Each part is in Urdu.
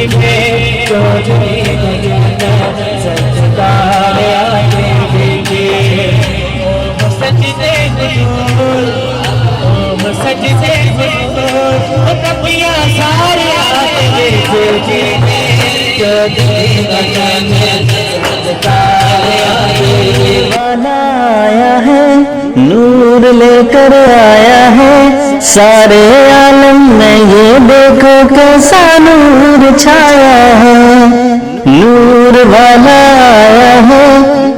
دیکھے چودھری نگینا سرکار آتے دیکھے سجدے حضور سجدے حضور کبیا سارے آتے دیکھے چودھری نگینا سرکار آتے آیا ہے نور لے کر آیا ہے سارے عالم میں یہ دیکھو کیسا نور چھایا ہے نور والا آیا ہے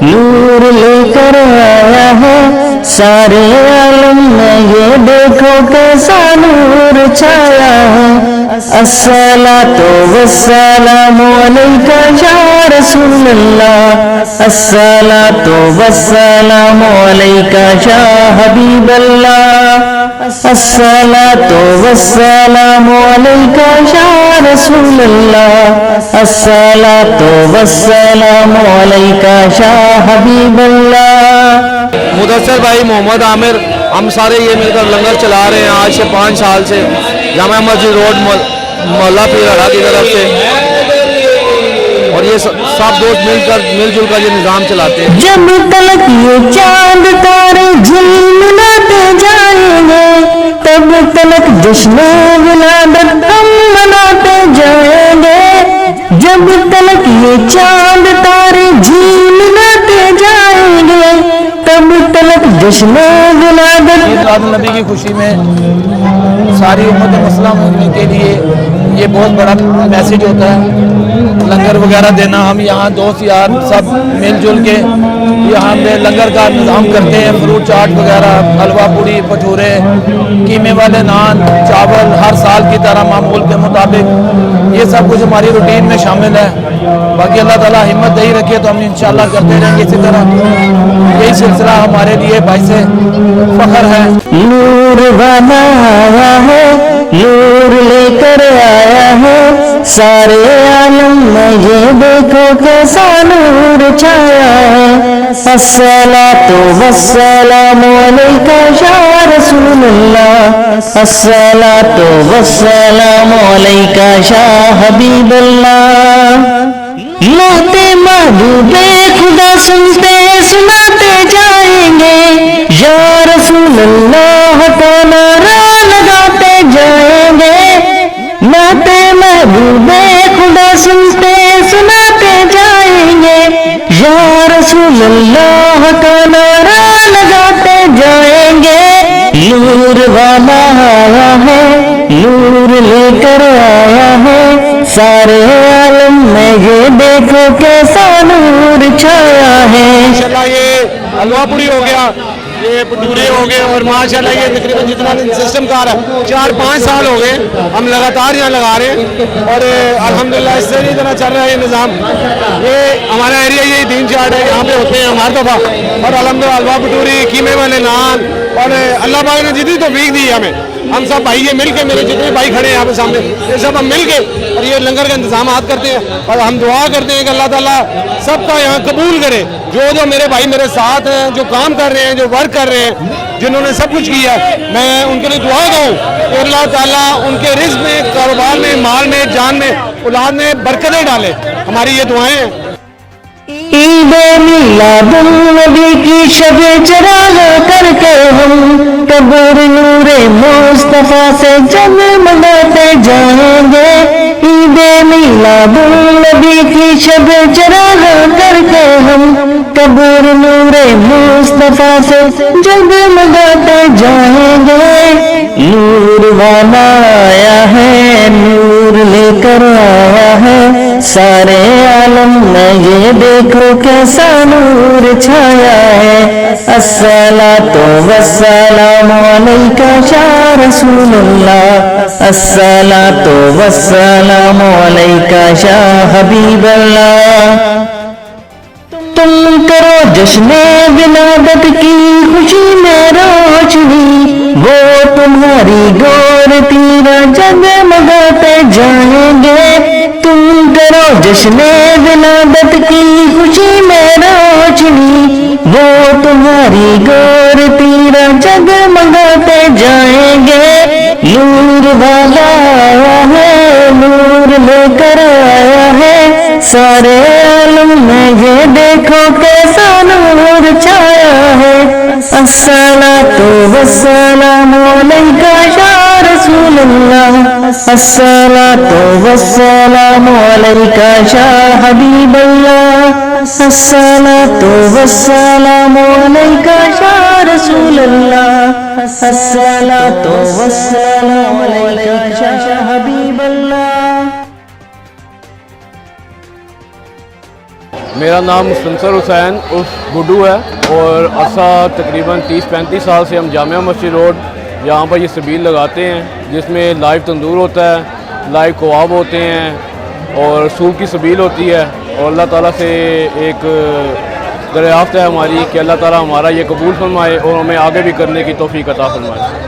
نور لے کر آیا ہے سارے عالم میں یہ دیکھو کیسا نور چھایا ہے الصلاۃ والسلام علیکہ یا رسول اللہ الصلاۃ والسلام علیکہ یا حبیب اللہ الصلاۃ والسلام علیکہ یا رسول اللہ الصلاۃ والسلام علیکہ یا حبیب اللہ۔ مدثر بھائی محمد عامر ہم سارے یہ مل کر لنگر چلا رہے ہیں آج سے 5 سال سے جامع مسجد روڈ محلہ پیر ہرا کی طرف سے اور یہ سب دوست مل جل کر یہ نظام چلاتے ہیں۔ جب تلک یہ چاند تارے جھلملاتے جائیں گے تب تلک جشن ولادت ہم مناتے جائیں گے جب تلک یہ چاند تارے جھلملاتے جائیں گے تب تلک جشن ولادت۔ میلاد النبی کی خوشی میں ساری امت مسلمہ کے لیے یہ بہت بڑا میسیج ہوتا ہے لنگر وغیرہ دینا۔ ہم یہاں دوست یار سب مل جل کے یہاں پہ لنگر کا انتظام کرتے ہیں، فروٹ چاٹ وغیرہ، حلوہ پوڑی، بھٹورے، قیمے والے نان، چاول، ہر سال کی طرح معمول کے مطابق یہ سب کچھ ہماری روٹین میں شامل ہے۔ باقی اللہ تعالیٰ ہمت دہی رکھے تو ہم انشاءاللہ کرتے رہیں گے اسی طرح۔ یہی سلسلہ ہمارے لیے باعث فخر ہے۔ نور والا آیا ہے نور لے کر آیا ہے سارے عالم میں یہ دیکھو کیسا نور چھایا ہے الصلاۃ والسلام علیکہ یا رسول اللہ الصلاۃ والسلام علیکہ یا حبیب اللہ۔ نعت محبوب خدا سنتے سناتے جائیں گے یا رسول اللہ کا نعرہ لگاتے جائیں گے نعت محبوب خدا سنتے سناتے جائیں گے یا رسول اللہ کا نعرہ لگاتے جائیں گے۔ نور والا آیا ہے نور لے کر آیا ہے سارے عالم میں یہ دیکھو کیسا نور چھایا ہے۔ ماشاءاللہ یہ حلوہ پوری ہو گیا، یہ بھٹورے ہو گئے اور ماشاءاللہ یہ تقریباً جتنا سسٹم کار ہے 4-5 سال ہو گئے ہم لگاتار یہاں لگا رہے ہیں اور الحمدللہ اس سے طرح چل رہا ہے یہ نظام۔ یہ ہمارا ایریا یہ دین چاٹ ہے، یہاں پہ ہوتے ہیں ہر دفعہ اور الحمدللہ حلوہ بھٹوری، قیمے والے نان اور اللہ پاک نے جتنی توفیق دی ہے ہمیں، ہم سب بھائی یہ مل کے میرے جتنے بھائی کھڑے ہیں یہاں پہ سامنے یہ سب ہم مل کے اور یہ لنگر کا انتظامات کرتے ہیں اور ہم دعا کرتے ہیں کہ اللہ تعالیٰ سب کا یہاں قبول کرے۔ جو میرے بھائی میرے ساتھ ہیں، جو کام کر رہے ہیں، جو ورک کر رہے ہیں، جنہوں نے سب کچھ کیا، میں ان کے لیے دعا کروں کہ اللہ تعالیٰ ان کے رزق میں، کاروبار میں، مال میں، جان میں، اولاد میں برکتیں ڈالے۔ ہماری یہ دعائیں ہیں۔ عید میلاد النبی کی شب چراغ کر کے ہم قبر نور مصطفیٰ سے جگمگاتے جائیں گے عید میلاد النبی کی شب چراغ کر کے ہم قبر نور مصطفیٰ سے جگمگاتے جائیں گے۔ نور والا آیا ہے نور لے کر آیا ہے سارے عالم میں یہ دیکھو کیسا نور چھایا ہے الصلاۃ والسلام علیکہ یا رسول اللہ الصلاۃ والسلام علیکہ یا حبیب اللہ۔ تم کرو جشن ولادت کی خوشی میں روشنی وہ تمہاری گور تیرا جگمگاتے جائیں گے تم کرو جشن ولادت کی خوشی میں روشنی وہ تمہاری گور تیرا جگمگاتے جائیں گے۔ نور والا آیا ہے نور لے کر سارے عالم میں یہ دیکھو کیسا نور چھایا ہے الصلاۃ والسلام علیکہ یا رسول اللہ الصلاۃ والسلام علیکہ یا حبیب اللہ الصلاۃ والسلام علیکہ یا رسول اللہ الصلاۃ والسلام علیکہ یا حبیب اللہ. میرا نام مستنصر حسین عرف گڈو ہے اور عرصہ تقریباً 30-35 سال سے ہم جامعہ مسجد روڈ یہاں پر یہ سبیل لگاتے ہیں جس میں لائیو تندور ہوتا ہے, لائیو کباب ہوتے ہیں اور سوپ کی سبیل ہوتی ہے. اور اللہ تعالیٰ سے ایک دریافت ہے ہماری کہ اللہ تعالیٰ ہمارا یہ قبول فرمائے اور ہمیں آگے بھی کرنے کی توفیق عطا فرمائے.